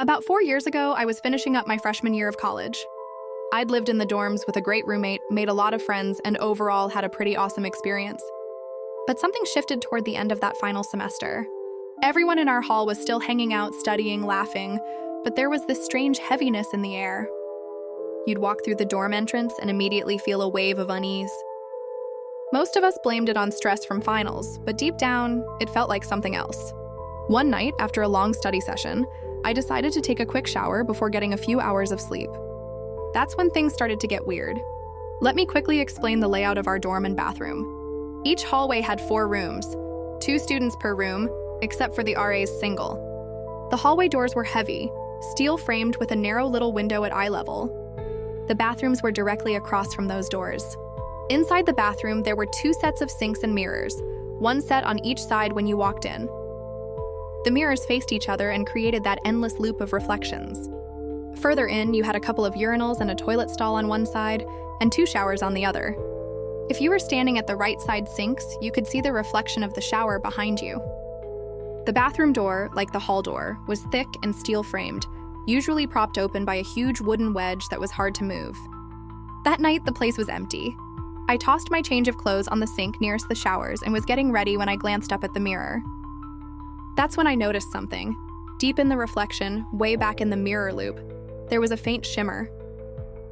About 4 years ago, I was finishing up my freshman year of college. I'd lived in the dorms with a great roommate, made a lot of friends, and overall had a pretty awesome experience. But something shifted toward the end of that final semester. Everyone in our hall was still hanging out, studying, laughing, but there was this strange heaviness in the air. You'd walk through the dorm entrance and immediately feel a wave of unease. Most of us blamed it on stress from finals, but deep down, it felt like something else. One night, after a long study session, I decided to take a quick shower before getting a few hours of sleep. That's when things started to get weird. Let me quickly explain the layout of our dorm and bathroom. Each hallway had 4 rooms, 2 students per room, except for the RA's single. The hallway doors were heavy, steel-framed with a narrow little window at eye level. The bathrooms were directly across from those doors. Inside the bathroom, there were 2 sets of sinks and mirrors, one set on each side when you walked in. The mirrors faced each other and created that endless loop of reflections. Further in, you had a couple of urinals and a toilet stall on one side, and 2 showers on the other. If you were standing at the right side sinks, you could see the reflection of the shower behind you. The bathroom door, like the hall door, was thick and steel-framed, usually propped open by a huge wooden wedge that was hard to move. That night, the place was empty. I tossed my change of clothes on the sink nearest the showers and was getting ready when I glanced up at the mirror. That's when I noticed something. Deep in the reflection, way back in the mirror loop, there was a faint shimmer.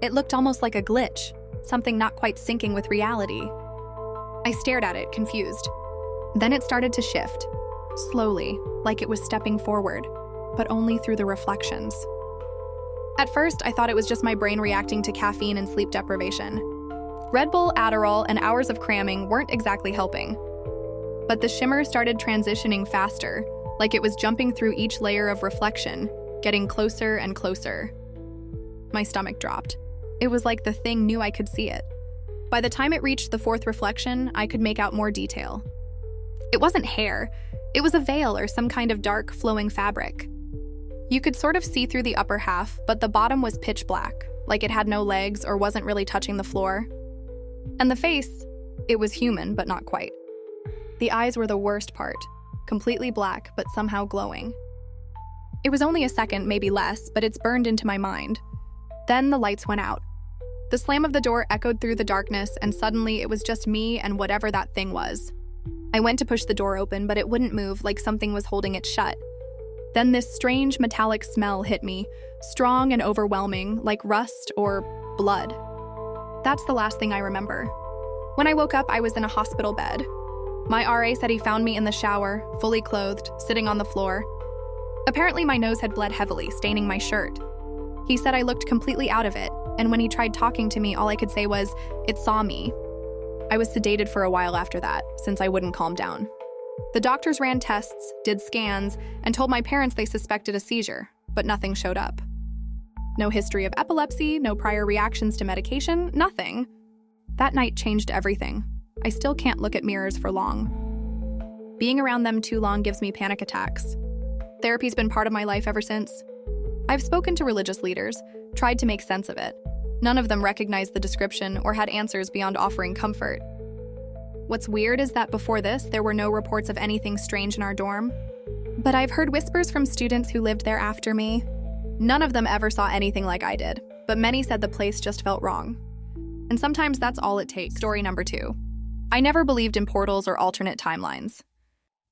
It looked almost like a glitch, something not quite syncing with reality. I stared at it, confused. Then it started to shift, slowly, like it was stepping forward, but only through the reflections. At first, I thought it was just my brain reacting to caffeine and sleep deprivation. Red Bull, Adderall, and hours of cramming weren't exactly helping. But the shimmer started transitioning faster, like it was jumping through each layer of reflection, getting closer and closer. My stomach dropped. It was like the thing knew I could see it. By the time it reached the 4th reflection, I could make out more detail. It wasn't hair. It was a veil or some kind of dark, flowing fabric. You could sort of see through the upper half, but the bottom was pitch black, like it had no legs or wasn't really touching the floor. And the face, it was human, but not quite. The eyes were the worst part, completely black, but somehow glowing. It was only a second, maybe less, but it's burned into my mind. Then the lights went out. The slam of the door echoed through the darkness, and suddenly it was just me and whatever that thing was. I went to push the door open, but it wouldn't move, like something was holding it shut. Then this strange metallic smell hit me, strong and overwhelming, like rust or blood. That's the last thing I remember. When I woke up, I was in a hospital bed. My RA said he found me in the shower, fully clothed, sitting on the floor. Apparently my nose had bled heavily, staining my shirt. He said I looked completely out of it, and when he tried talking to me, all I could say was, "It saw me." I was sedated for a while after that, since I wouldn't calm down. The doctors ran tests, did scans, and told my parents they suspected a seizure, but nothing showed up. No history of epilepsy, no prior reactions to medication, nothing. That night changed everything. I still can't look at mirrors for long. Being around them too long gives me panic attacks. Therapy's been part of my life ever since. I've spoken to religious leaders, tried to make sense of it. None of them recognized the description or had answers beyond offering comfort. What's weird is that before this, there were no reports of anything strange in our dorm. But I've heard whispers from students who lived there after me. None of them ever saw anything like I did, but many said the place just felt wrong. And sometimes that's all it takes. Story number 2. I never believed in portals or alternate timelines.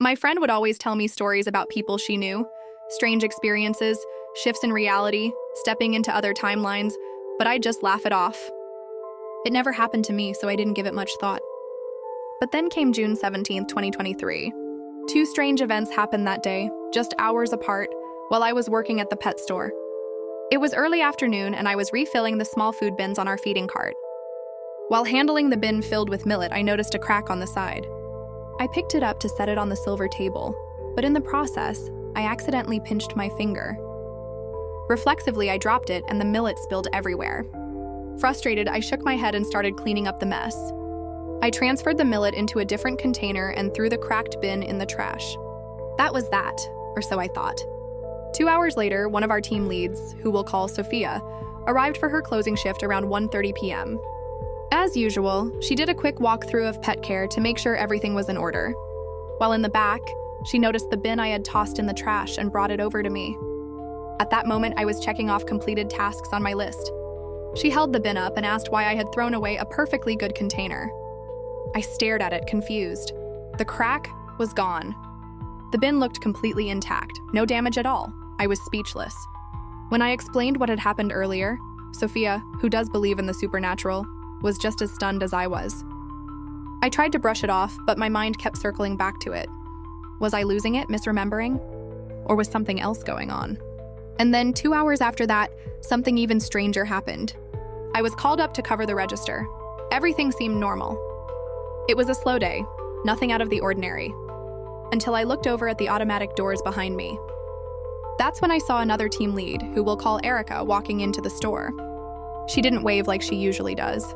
My friend would always tell me stories about people she knew, strange experiences, shifts in reality, stepping into other timelines, but I'd just laugh it off. It never happened to me, so I didn't give it much thought. But then came June 17, 2023. 2 strange events happened that day, just hours apart, while I was working at the pet store. It was early afternoon, and I was refilling the small food bins on our feeding cart. While handling the bin filled with millet, I noticed a crack on the side. I picked it up to set it on the silver table, but in the process, I accidentally pinched my finger. Reflexively, I dropped it, and the millet spilled everywhere. Frustrated, I shook my head and started cleaning up the mess. I transferred the millet into a different container and threw the cracked bin in the trash. That was that, or so I thought. 2 hours later, one of our team leads, who we'll call Sophia, arrived for her closing shift around 1:30 p.m. As usual, she did a quick walkthrough of pet care to make sure everything was in order. While in the back, she noticed the bin I had tossed in the trash and brought it over to me. At that moment, I was checking off completed tasks on my list. She held the bin up and asked why I had thrown away a perfectly good container. I stared at it, confused. The crack was gone. The bin looked completely intact, no damage at all. I was speechless. When I explained what had happened earlier, Sophia, who does believe in the supernatural, was just as stunned as I was. I tried to brush it off, but my mind kept circling back to it. Was I losing it, misremembering? Or was something else going on? And then 2 hours after that, something even stranger happened. I was called up to cover the register. Everything seemed normal. It was a slow day, nothing out of the ordinary, until I looked over at the automatic doors behind me. That's when I saw another team lead, who we'll call Erica, walking into the store. She didn't wave like she usually does.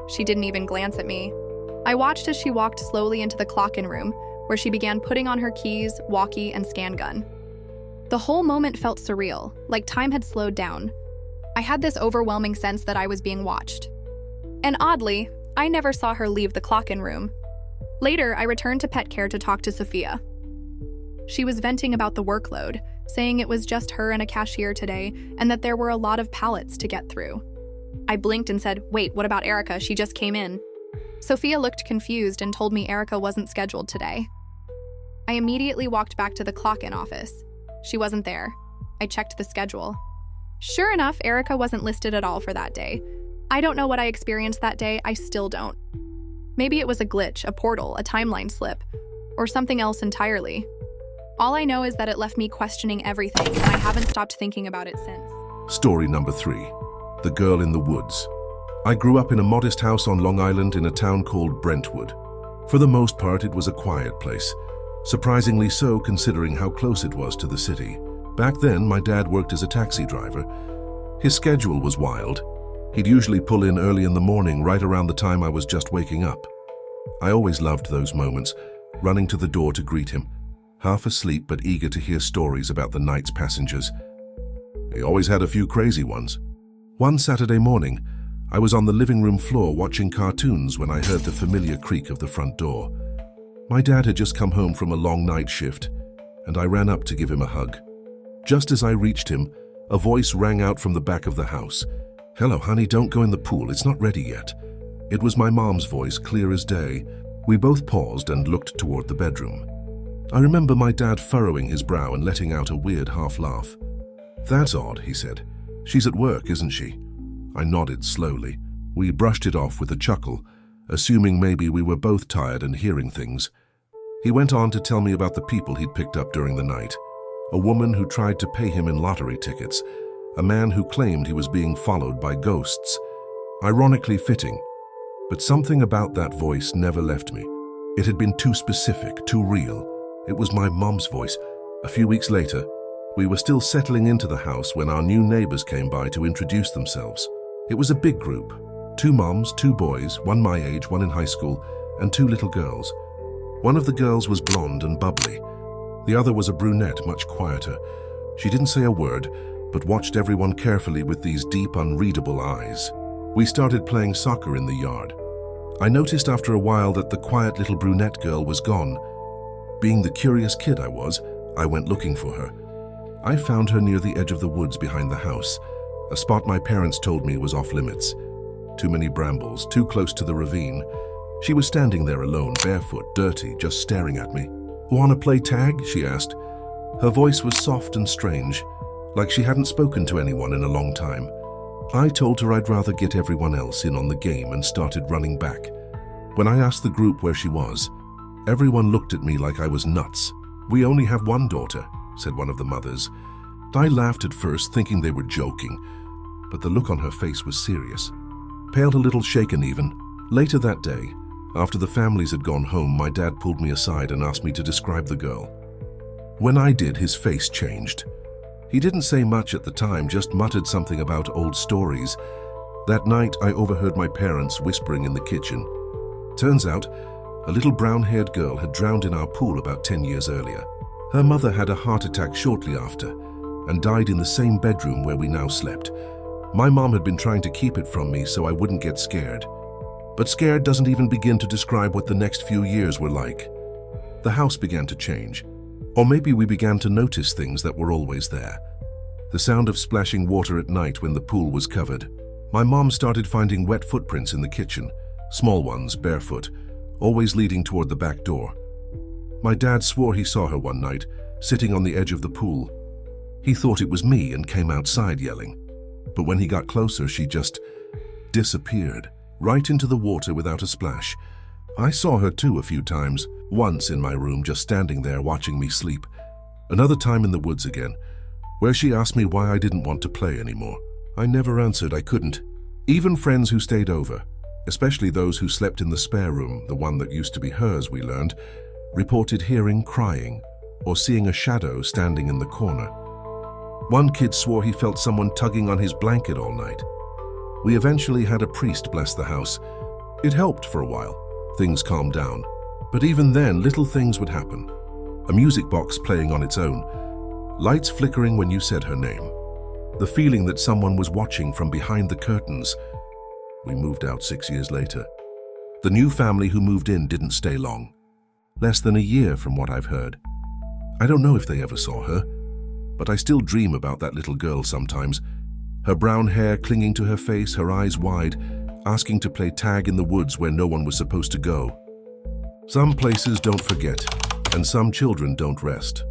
She didn't even glance at me. I watched as she walked slowly into the clock-in room, where she began putting on her keys, walkie, and scan gun. The whole moment felt surreal, like time had slowed down. I had this overwhelming sense that I was being watched. And oddly, I never saw her leave the clock-in room. Later, I returned to pet care to talk to Sophia. She was venting about the workload, saying it was just her and a cashier today, and that there were a lot of pallets to get through. I blinked and said, "Wait, what about Erica? She just came in." Sophia looked confused and told me Erica wasn't scheduled today. I immediately walked back to the clock-in office. She wasn't there. I checked the schedule. Sure enough, Erica wasn't listed at all for that day. I don't know what I experienced that day, I still don't. Maybe it was a glitch, a portal, a timeline slip, or something else entirely. All I know is that it left me questioning everything, and I haven't stopped thinking about it since. Story number 3. The Girl in the Woods. I grew up in a modest house on Long Island in a town called Brentwood. For the most part, it was a quiet place. Surprisingly so, considering how close it was to the city. Back then, my dad worked as a taxi driver. His schedule was wild. He'd usually pull in early in the morning, right around the time I was just waking up. I always loved those moments, running to the door to greet him, half asleep but eager to hear stories about the night's passengers. He always had a few crazy ones. One Saturday morning, I was on the living room floor watching cartoons when I heard the familiar creak of the front door. My dad had just come home from a long night shift, and I ran up to give him a hug. Just as I reached him, a voice rang out from the back of the house. "Hello, honey, don't go in the pool, it's not ready yet." It was my mom's voice, clear as day. We both paused and looked toward the bedroom. I remember my dad furrowing his brow and letting out a weird half laugh. "That's odd," he said. "She's at work, isn't she?" I nodded slowly. We brushed it off with a chuckle, assuming maybe we were both tired and hearing things. He went on to tell me about the people he'd picked up during the night. A woman who tried to pay him in lottery tickets. A man who claimed he was being followed by ghosts. Ironically fitting. But something about that voice never left me. It had been too specific, too real. It was my mom's voice. A few weeks later, we were still settling into the house when our new neighbors came by to introduce themselves. It was a big group. 2 moms, 2 boys, one my age, one in high school, and 2 little girls. One of the girls was blonde and bubbly. The other was a brunette, much quieter. She didn't say a word, but watched everyone carefully with these deep, unreadable eyes. We started playing soccer in the yard. I noticed after a while that the quiet little brunette girl was gone. Being the curious kid I was, I went looking for her. I found her near the edge of the woods behind the house, a spot my parents told me was off limits. Too many brambles, too close to the ravine. She was standing there alone, barefoot, dirty, just staring at me. "Want to play tag?" she asked. Her voice was soft and strange, like she hadn't spoken to anyone in a long time. I told her I'd rather get everyone else in on the game and started running back. When I asked the group where she was, everyone looked at me like I was nuts. "We only have one daughter," said one of the mothers. I laughed at first, thinking they were joking, but the look on her face was serious. Paled a little, shaken even. Later that day, after the families had gone home, my dad pulled me aside and asked me to describe the girl. When I did, his face changed. He didn't say much at the time, just muttered something about old stories. That night, I overheard my parents whispering in the kitchen. Turns out, a little brown-haired girl had drowned in our pool about 10 years earlier. Her mother had a heart attack shortly after and died in the same bedroom where we now slept. My mom had been trying to keep it from me so I wouldn't get scared. But scared doesn't even begin to describe what the next few years were like. The house began to change. Or maybe we began to notice things that were always there. The sound of splashing water at night when the pool was covered. My mom started finding wet footprints in the kitchen, small ones, barefoot, always leading toward the back door. My dad swore he saw her one night, sitting on the edge of the pool. He thought it was me and came outside yelling. But when he got closer, she just disappeared, right into the water without a splash. I saw her too a few times, once in my room just standing there watching me sleep. Another time in the woods again, where she asked me why I didn't want to play anymore. I never answered I couldn't. Even friends who stayed over, especially those who slept in the spare room, the one that used to be hers, we learned, reported hearing crying or seeing a shadow standing in the corner. One kid swore he felt someone tugging on his blanket all night. We eventually had a priest bless the house. It helped for a while. Things calmed down. But even then, little things would happen. A music box playing on its own, lights flickering when you said her name, the feeling that someone was watching from behind the curtains. We moved out 6 years later. The new family who moved in didn't stay long. Less than a year from what I've heard. I don't know if they ever saw her, but I still dream about that little girl sometimes. Her brown hair clinging to her face, her eyes wide, asking to play tag in the woods where no one was supposed to go. Some places don't forget, and some children don't rest.